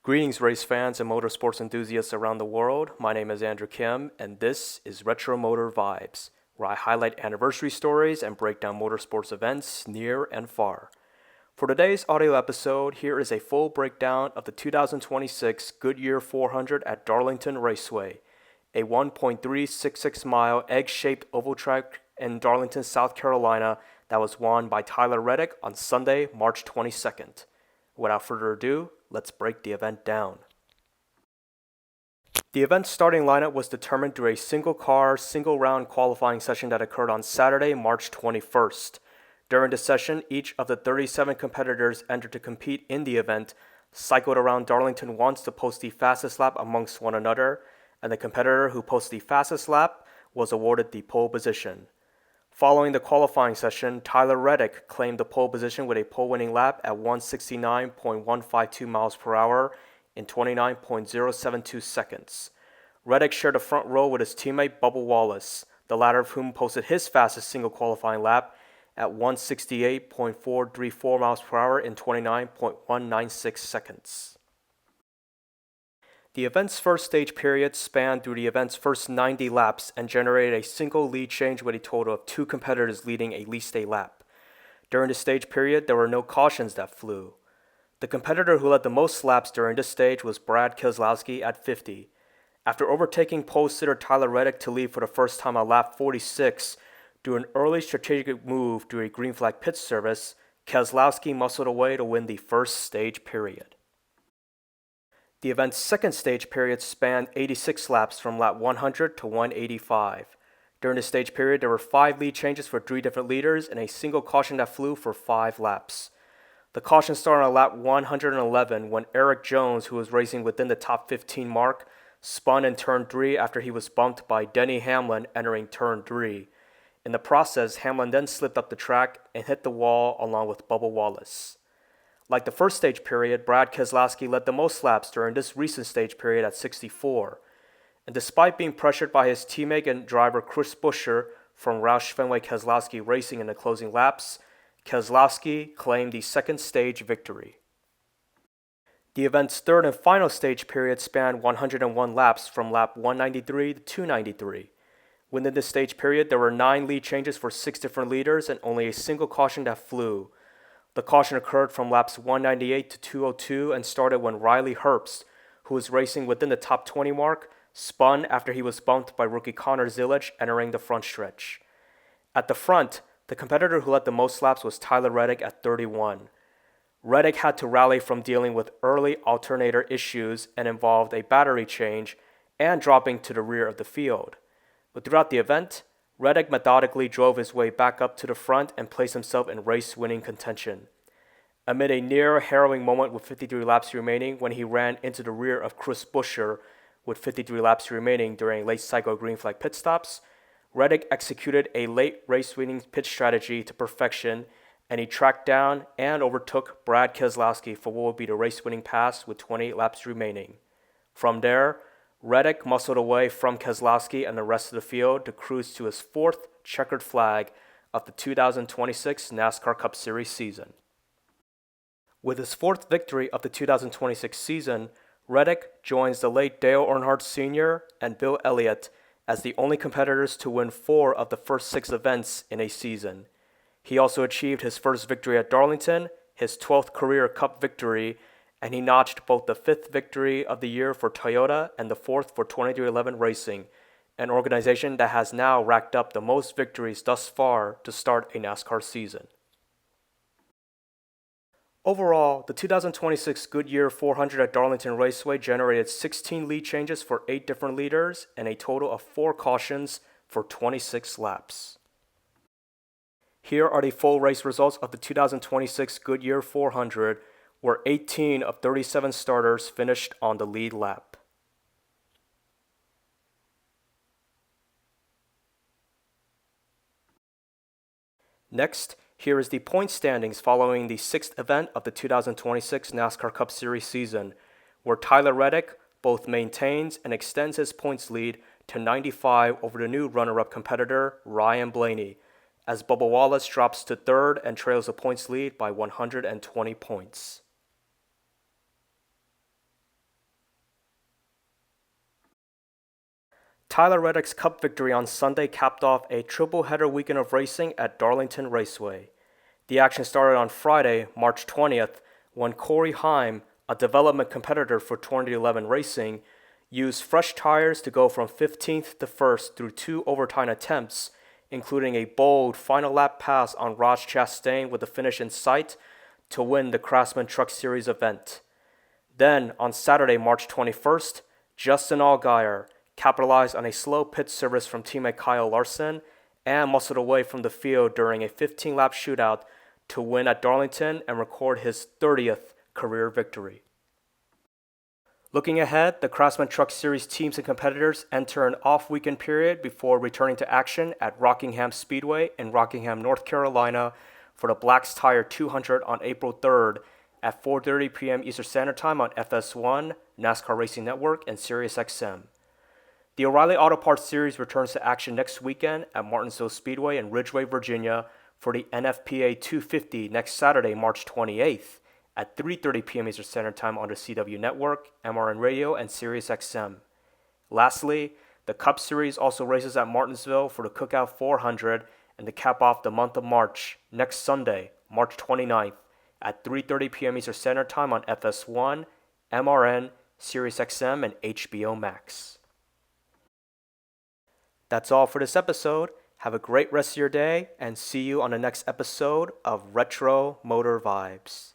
Greetings, race fans and motorsports enthusiasts around the world. My name is Andrew Kim, and this is Retro Motor Vibes, where I highlight anniversary stories and break down motorsports events near and far. For today's audio episode, here is a full breakdown of the 2026 Goodyear 400 at Darlington Raceway, a 1.366-mile egg-shaped oval track in Darlington, South Carolina that was won by Tyler Reddick on Sunday, March 22nd. Without further ado, let's break the event down. The event's starting lineup was determined through a single-car, single-round qualifying session that occurred on Saturday, March 21st. During the session, each of the 37 competitors entered to compete in the event cycled around Darlington once to post the fastest lap amongst one another, and the competitor who posted the fastest lap was awarded the pole position. Following the qualifying session, Tyler Reddick claimed the pole position with a pole-winning lap at 169.152 miles per hour in 29.072 seconds. Reddick shared the front row with his teammate Bubba Wallace, the latter of whom posted his fastest single qualifying lap at 168.434 miles per hour in 29.196 seconds. The event's first stage period spanned through the event's first 90 laps and generated a single lead change with a total of two competitors leading at least a lap. During the stage period, there were no cautions that flew. The competitor who led the most laps during this stage was Brad Keselowski at 50. After overtaking pole sitter Tyler Reddick to lead for the first time on lap 46, through an early strategic move through a green flag pit service, Keselowski muscled away to win the first stage period. The event's second stage period spanned 86 laps from lap 100 to 185. During the stage period, there were 5 lead changes for 3 different leaders and a single caution that flew for 5 laps. The caution started on lap 111 when Eric Jones, who was racing within the top 15 mark, spun in turn 3 after he was bumped by Denny Hamlin entering turn 3. In the process, Hamlin then slipped up the track and hit the wall along with Bubba Wallace. Like the first stage period, Brad Keselowski led the most laps during this recent stage period at 64. And despite being pressured by his teammate and driver Chris Buescher from Roush Fenway Keselowski Racing in the closing laps, Keselowski claimed the second stage victory. The event's third and final stage period spanned 101 laps from lap 193 to 293. Within this stage period, there were 9 lead changes for 6 different leaders and only a single caution that flew. The caution occurred from laps 198 to 202 and started when Riley Herbst, who was racing within the top 20 mark, spun after he was bumped by rookie Connor Zilisch entering the front stretch. At the front, the competitor who led the most laps was Tyler Reddick at 31. Reddick had to rally from dealing with early alternator issues and involved a battery change and dropping to the rear of the field. But throughout the event, Reddick methodically drove his way back up to the front and placed himself in race-winning contention. Amid a near-harrowing moment with 53 laps remaining when he ran into the rear of Chris Buescher with 53 laps remaining during late-cycle green flag pit stops, Reddick executed a late race-winning pit strategy to perfection, and he tracked down and overtook Brad Keselowski for what would be the race-winning pass with 28 laps remaining. From there, Reddick muscled away from Keselowski and the rest of the field to cruise to his 4th checkered flag of the 2026 NASCAR Cup Series season. With his 4th victory of the 2026 season, Reddick joins the late Dale Earnhardt Sr. and Bill Elliott as the only competitors to win 4 of the first 6 events in a season. He also achieved his first victory at Darlington, his 12th career Cup victory, and he notched both the 5th victory of the year for Toyota and the 4th for 2311 Racing, an organization that has now racked up the most victories thus far to start a NASCAR season. Overall, the 2026 Goodyear 400 at Darlington Raceway generated 16 lead changes for 8 different leaders and a total of 4 cautions for 26 laps. Here are the full race results of the 2026 Goodyear 400, where 18 of 37 starters finished on the lead lap. Next, here is the point standings following the 6th event of the 2026 NASCAR Cup Series season, where Tyler Reddick both maintains and extends his points lead to 95 over the new runner-up competitor Ryan Blaney, as Bubba Wallace drops to 3rd and trails the points lead by 120 points. Tyler Reddick's Cup victory on Sunday capped off a triple-header weekend of racing at Darlington Raceway. The action started on Friday, March 20th, when Corey Heim, a development competitor for 2011 racing, used fresh tires to go from 15th to 1st through 2 overtime attempts, including a bold final lap pass on Raj Chastain with the finish in sight to win the Craftsman Truck Series event. Then, on Saturday, March 21st, Justin Allgaier capitalized on a slow pit service from teammate Kyle Larson and muscled away from the field during a 15-lap shootout to win at Darlington and record his 30th career victory. Looking ahead, the Craftsman Truck Series teams and competitors enter an off-weekend period before returning to action at Rockingham Speedway in Rockingham, North Carolina for the Black's Tire 200 on April 3rd at 4:30 p.m. Eastern Standard Time on FS1, NASCAR Racing Network, and SiriusXM. The O'Reilly Auto Parts Series returns to action next weekend at Martinsville Speedway in Ridgeway, Virginia for the NFPA 250 next Saturday, March 28th at 3:30 p.m. Eastern Standard Time on the CW Network, MRN Radio, and SiriusXM. Lastly, the Cup Series also races at Martinsville for the Cookout 400 and to cap off the month of March next Sunday, March 29th at 3:30 p.m. Eastern Standard Time on FS1, MRN, SiriusXM, and HBO Max. That's all for this episode. Have a great rest of your day, and see you on the next episode of Retro Motor Vibes.